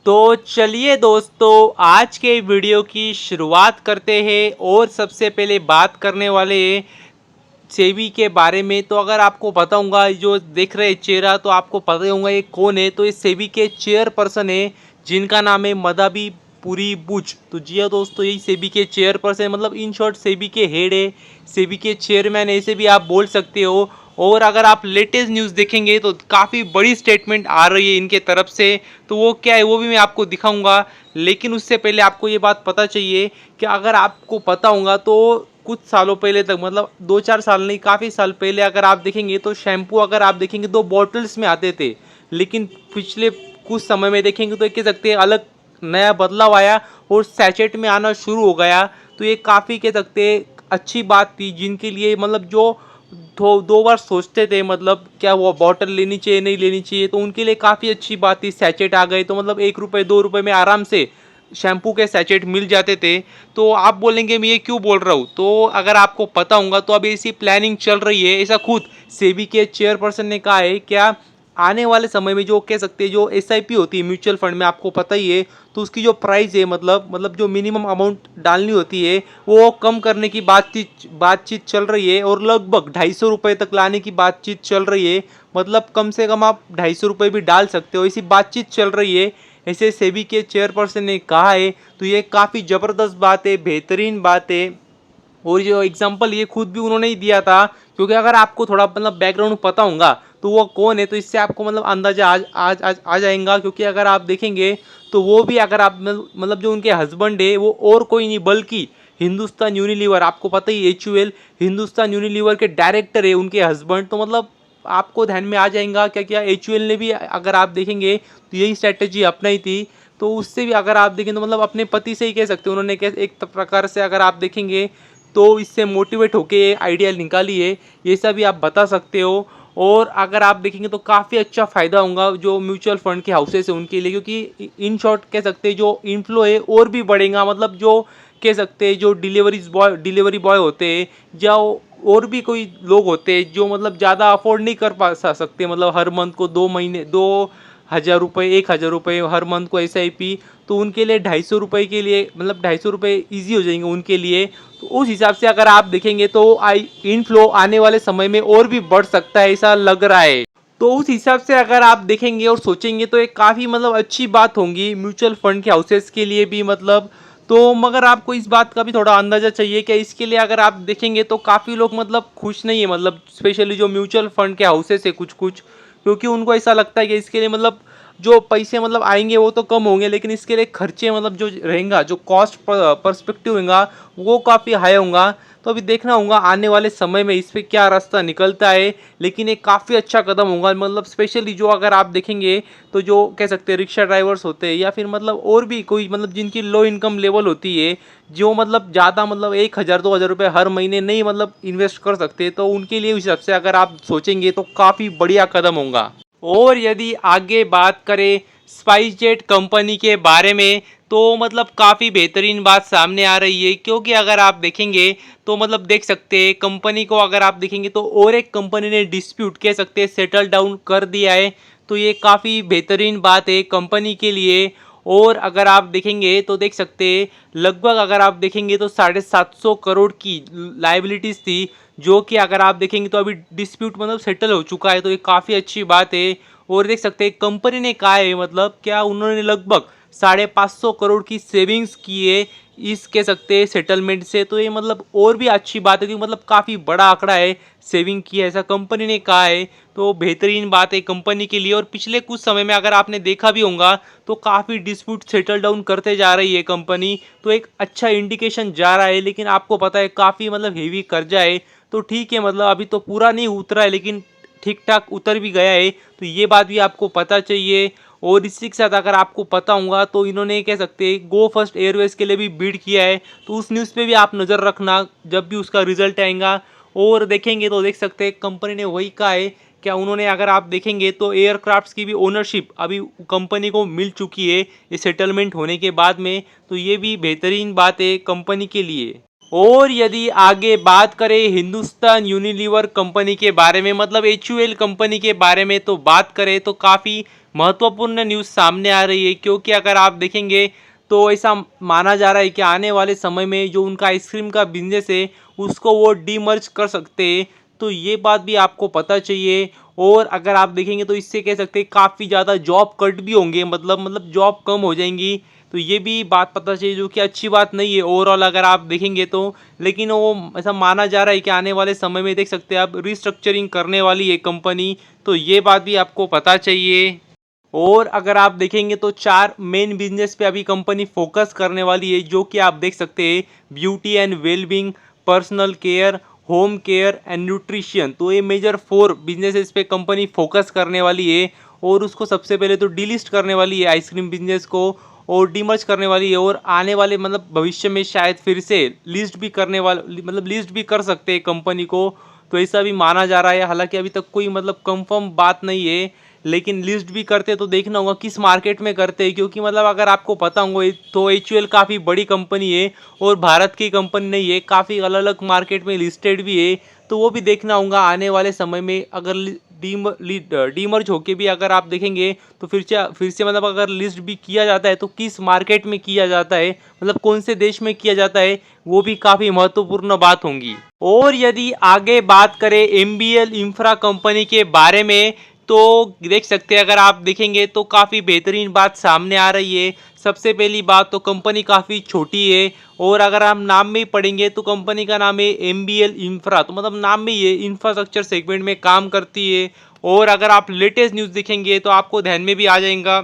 तो चलिए दोस्तों, आज के वीडियो की शुरुआत करते हैं और सबसे पहले बात करने वाले हैं सेबी के बारे में। तो अगर आपको पता होगा, जो देख रहे चेहरा तो आपको पता ही होगा ये कौन है। तो ये सेबी के चेयरपर्सन है जिनका नाम है मदाबी पुरी बुच। तो जी हाँ दोस्तों, यही सेबी के चेयरपर्सन, मतलब इन शॉर्ट सेबी के हेड है, सेबी के चेयरमैन ऐसे भी आप बोल सकते हो। और अगर आप लेटेस्ट न्यूज़ देखेंगे तो काफ़ी बड़ी स्टेटमेंट आ रही है इनके तरफ से। तो वो क्या है वो भी मैं आपको दिखाऊंगा, लेकिन उससे पहले आपको ये बात पता चाहिए कि अगर आपको पता होगा तो कुछ सालों पहले तक, मतलब 2-4 साल नहीं, काफ़ी साल पहले अगर आप देखेंगे तो शैम्पू अगर आप देखेंगे 2 बॉटल्स में आते थे। लेकिन पिछले कुछ समय में देखेंगे तो कह सकते हैं अलग नया बदलाव आया और सैचेट में आना शुरू हो गया। तो ये काफ़ी कह सकते हैं अच्छी बात थी, जिनके लिए मतलब जो दो बार सोचते थे मतलब क्या वो बॉटल लेनी चाहिए नहीं लेनी चाहिए, तो उनके लिए काफ़ी अच्छी बात थी। सैचेट आ गए तो मतलब 1 रुपये 2 रुपये में आराम से शैम्पू के सैचेट मिल जाते थे। तो आप बोलेंगे मैं ये क्यों बोल रहा हूँ, तो अगर आपको पता होगा तो अभी ऐसी प्लानिंग चल रही है, ऐसा खुद सेबी के चेयरपर्सन ने कहा है। क्या आने वाले समय में जो कह सकते हैं जो एसआईपी होती है म्यूचुअल फंड में, आपको पता ही है, तो उसकी जो प्राइस है मतलब जो मिनिमम अमाउंट डालनी होती है वो कम करने की बातचीत चल रही है और लगभग 250 रुपये तक लाने की बातचीत चल रही है। मतलब कम से कम आप 250 रुपये भी डाल सकते हो, ऐसी बातचीत चल रही है, ऐसे सेबी के चेयरपर्सन ने कहा है। तो ये काफ़ी ज़बरदस्त बात है, बेहतरीन बात है। और जो एग्जांपल ये खुद भी उन्होंने ही दिया था, क्योंकि अगर आपको थोड़ा मतलब बैकग्राउंड पता होगा तो वो कौन है तो इससे आपको मतलब अंदाजा आ जाएगा। क्योंकि अगर आप देखेंगे तो वो भी, अगर आप मतलब जो उनके हस्बैंड है वो और कोई नहीं बल्कि हिंदुस्तान यूनिलीवर, आपको पता ही HUL, हिंदुस्तान यूनिलीवर के डायरेक्टर है उनके हस्बैंड। तो मतलब आपको ध्यान में आ जाएगा क्या क्या HUL ने भी, अगर आप देखेंगे तो यही स्ट्रैटेजी अपनाई थी। तो उससे भी अगर आप देखें तो मतलब अपने पति से ही कह सकते हो उन्होंने एक प्रकार से, अगर आप देखेंगे तो इससे मोटिवेट होके ये आइडिया निकाली है, ये सब भी आप बता सकते हो। और अगर आप देखेंगे तो काफ़ी अच्छा फ़ायदा होगा जो म्यूचुअल फंड के हाउसेस है उनके लिए, क्योंकि इन शॉर्ट कह सकते हैं जो इनफ्लो है और भी बढ़ेगा। मतलब जो कह सकते हैं जो डिलीवरी बॉय होते हैं, या और भी कोई लोग होते हैं जो मतलब ज़्यादा अफोर्ड नहीं कर पा सकते, मतलब हर मंथ को 2 महीने 2,000 रुपये 1,000 रुपये हर मंथ को SIP, तो उनके लिए 250 रुपये के लिए मतलब 250 रुपये ईजी हो जाएंगे उनके लिए। तो उस हिसाब से अगर आप देखेंगे तो इनफ्लो आने वाले समय में और भी बढ़ सकता है, ऐसा लग रहा है। तो उस हिसाब से अगर आप देखेंगे और सोचेंगे तो एक काफ़ी मतलब अच्छी बात होगी म्यूचुअल फंड के हाउसेस के लिए भी, मतलब। तो मगर आपको इस बात का भी थोड़ा अंदाज़ा चाहिए कि इसके लिए अगर आप देखेंगे तो काफ़ी लोग मतलब खुश नहीं है, मतलब स्पेशली जो म्यूचुअल फंड के हाउसेस है कुछ कुछ, क्योंकि उनको ऐसा लगता है कि इसके लिए मतलब जो पैसे मतलब आएंगे वो तो कम होंगे, लेकिन इसके लिए खर्चे मतलब जो रहेगा, जो कॉस्ट परस्पेक्टिव होगा वो काफ़ी हाई होगा। तो अभी देखना होगा आने वाले समय में इस पर क्या रास्ता निकलता है। लेकिन एक काफ़ी अच्छा कदम होगा, मतलब स्पेशली जो अगर आप देखेंगे तो जो कह सकते हैं रिक्शा ड्राइवर्स होते हैं, या फिर मतलब और भी कोई मतलब जिनकी लो इनकम लेवल होती है, जो मतलब ज़्यादा मतलब 1,000 2,000 रुपये हर महीने नहीं मतलब इन्वेस्ट कर सकते, तो उनके लिए इस हिसाब से अगर आप सोचेंगे तो काफ़ी बढ़िया कदम होगा। और यदि आगे बात करें स्पाइस जेट कंपनी के बारे में, तो मतलब काफ़ी बेहतरीन बात सामने आ रही है। क्योंकि अगर आप देखेंगे तो मतलब देख सकते हैं कंपनी को, अगर आप देखेंगे तो और एक कंपनी ने डिस्प्यूट कह सकते हैं सेटल डाउन कर दिया है। तो ये काफ़ी बेहतरीन बात है कंपनी के लिए। और अगर आप देखेंगे तो देख सकते हैं लगभग अगर आप देखेंगे तो 750 करोड़ की लाइबिलिटीज़ थी, जो कि अगर आप देखेंगे तो अभी डिस्प्यूट मतलब सेटल हो चुका है। तो ये काफ़ी अच्छी बात है। और देख सकते हैं कंपनी ने कहा है मतलब क्या उन्होंने लगभग 550 करोड़ की सेविंग्स की है इस कह सकते हैं सेटलमेंट से। तो ये मतलब और भी अच्छी बात है, क्योंकि मतलब काफ़ी बड़ा आंकड़ा है सेविंग की है, ऐसा कंपनी ने कहा है। तो बेहतरीन बात है कंपनी के लिए। और पिछले कुछ समय में अगर आपने देखा भी होगा तो काफ़ी डिस्प्यूट सेटल डाउन करते जा रही है कंपनी, तो एक अच्छा इंडिकेशन जा रहा है। लेकिन आपको पता है काफ़ी मतलब हेवी कर्जा है, तो ठीक है मतलब अभी तो पूरा नहीं उतरा है, लेकिन ठीक ठाक उतर भी गया है। तो ये बात भी आपको पता चाहिए। और इसी के साथ अगर आपको पता होगा तो इन्होंने कह सकते हैं गो फर्स्ट एयरवेज के लिए भी बिड किया है, तो उस न्यूज़ पे भी आप नज़र रखना जब भी उसका रिजल्ट आएगा। और देखेंगे तो देख सकते हैं कंपनी ने वही कहा है, क्या उन्होंने अगर आप देखेंगे तो एयरक्राफ्ट्स की भी ओनरशिप अभी कंपनी को मिल चुकी है ये सेटलमेंट होने के बाद में। तो ये भी बेहतरीन बात है कंपनी के लिए। और यदि आगे बात करें हिंदुस्तान यूनिलीवर कंपनी के बारे में, मतलब HUL कंपनी के बारे में तो बात करें तो काफ़ी महत्वपूर्ण न्यूज़ सामने आ रही है, क्योंकि अगर आप देखेंगे तो ऐसा माना जा रहा है कि आने वाले समय में जो उनका आइसक्रीम का बिजनेस है उसको वो डीमर्ज कर सकते हैं। तो ये बात भी आपको पता चाहिए। और अगर आप देखेंगे तो इससे कह सकते हैं काफ़ी ज़्यादा जॉब कट भी होंगे, मतलब जॉब कम हो जाएंगी। तो ये भी बात पता चाहिए, जो कि अच्छी बात नहीं है ओवरऑल अगर आप देखेंगे तो। लेकिन वो ऐसा माना जा रहा है कि आने वाले समय में देख सकते हैं आप रिस्ट्रक्चरिंग करने वाली है कंपनी। तो ये बात भी आपको पता चाहिए। और अगर आप देखेंगे तो 4 मेन बिजनेस पे अभी कंपनी फोकस करने वाली है, जो कि आप देख सकते हैं beauty and wellbeing, personal care, home care and nutrition. तो ये मेजर 4 बिजनेसेस पे कंपनी फोकस करने वाली है। और उसको सबसे पहले तो डीलिस्ट करने वाली है आइसक्रीम बिजनेस को, और डीमर्ज करने वाली है। और आने वाले मतलब भविष्य में शायद फिर से लिस्ट भी करने वाले, मतलब लिस्ट भी कर सकते हैं कंपनी को। तो ऐसा भी माना जा रहा है, हालांकि अभी तक कोई मतलब कंफर्म बात नहीं है। लेकिन लिस्ट भी करते तो देखना होगा किस मार्केट में करते हैं, क्योंकि मतलब अगर आपको पता होगा तो HUL काफ़ी बड़ी कंपनी है और भारत की कंपनी नहीं है, काफ़ी अलग अलग मार्केट में लिस्टेड भी है। तो वो भी देखना होगा आने वाले समय में। अगर डीमर्ज होके भी अगर आप देखेंगे तो फिर से मतलब अगर लिस्ट भी किया जाता है तो किस मार्केट में किया जाता है, मतलब कौन से देश में किया जाता है, वो भी काफ़ी महत्वपूर्ण बात होंगी। और यदि आगे बात करें MBL इंफ्रा कंपनी के बारे में, तो देख सकते हैं अगर आप देखेंगे तो काफ़ी बेहतरीन बात सामने आ रही है। सबसे पहली बात तो कंपनी काफ़ी छोटी है, और अगर हम नाम में ही पढ़ेंगे तो कंपनी का नाम है MBL इंफ्रा, तो मतलब नाम में ये इंफ्रास्ट्रक्चर सेगमेंट में काम करती है। और अगर आप लेटेस्ट न्यूज़ देखेंगे तो आपको ध्यान में भी आ जाएगा,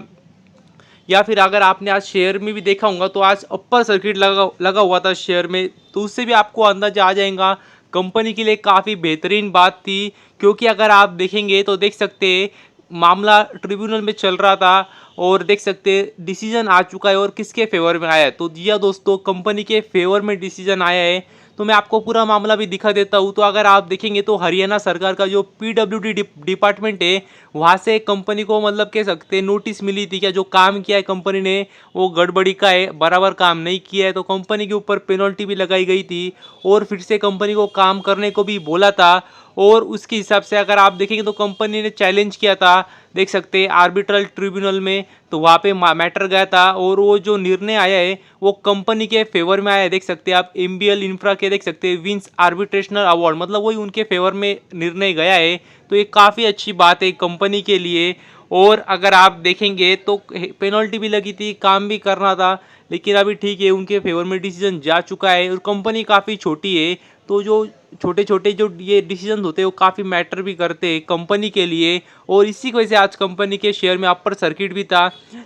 या फिर अगर आपने आज शेयर में भी देखा होगा तो आज अपर सर्किट लगा हुआ था शेयर में, तो उससे भी आपको अंदाजा आ जाएगा कंपनी के लिए काफ़ी बेहतरीन बात थी। क्योंकि अगर आप देखेंगे तो देख सकते हैं मामला ट्रिब्यूनल में चल रहा था, और देख सकते हैं डिसीजन आ चुका है और किसके फेवर में आया है। तो जी हाँ दोस्तों, कंपनी के फेवर में डिसीजन आया है। तो मैं आपको पूरा मामला भी दिखा देता हूँ। तो अगर आप देखेंगे तो हरियाणा सरकार का जो PWD डिपार्टमेंट है, वहाँ से कंपनी को मतलब कह सकते हैं नोटिस मिली थी कि जो काम किया है कंपनी ने वो गड़बड़ी का है, बराबर काम नहीं किया है। तो कंपनी के ऊपर पेनल्टी भी लगाई गई थी, और फिर से कंपनी को काम करने को भी बोला था। और उसके हिसाब से अगर आप देखेंगे तो कंपनी ने चैलेंज किया था, देख सकते हैं आर्बिट्रल ट्रिब्यूनल में। तो वहाँ पे मैटर गया था, और वो जो निर्णय आया है वो कंपनी के फेवर में आया है। देख सकते हैं आप MBL इंफ्रा के देख सकते हैं विंस आर्बिट्रेशनल अवार्ड, मतलब वही उनके फेवर में निर्णय गया है। तो ये काफ़ी अच्छी बात है कंपनी के लिए। और अगर आप देखेंगे तो पेनल्टी भी लगी थी, काम भी करना था, लेकिन अभी ठीक है उनके फेवर में डिसीजन जा चुका है। और कंपनी काफ़ी छोटी है, तो जो छोटे छोटे जो ये डिसीजन होते हैं वो काफ़ी मैटर भी करते हैं कंपनी के लिए। और इसी की वजह से आज कंपनी के शेयर में अपर सर्किट भी था।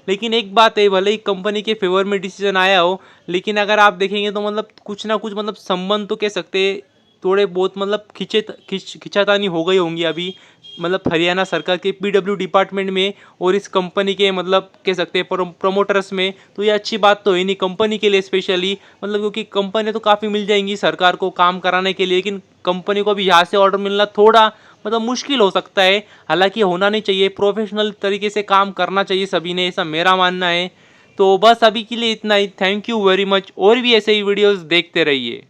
लेकिन एक बात है, भले ही कंपनी के फेवर में डिसीजन आया हो, लेकिन अगर आप देखेंगे तो मतलब कुछ ना कुछ मतलब संबंध तो कह सकते हैं थोड़े बहुत मतलब खिंचातानी हो गई होंगी अभी, मतलब हरियाणा सरकार के PW डिपार्टमेंट में और इस कंपनी के मतलब कह सकते हैं प्रमोटर्स में। तो ये अच्छी बात तो है नहीं कंपनी के लिए स्पेशली, मतलब क्योंकि कंपनी तो काफ़ी मिल जाएंगी सरकार को काम कराने के लिए, लेकिन कंपनी को भी यहाँ से ऑर्डर मिलना थोड़ा मतलब मुश्किल हो सकता है। हालांकि होना नहीं चाहिए, प्रोफेशनल तरीके से काम करना चाहिए सभी ने, ऐसा मेरा मानना है। तो बस अभी के लिए इतना ही। थैंक यू वेरी मच, और भी ऐसे ही वीडियोज़ देखते रहिए।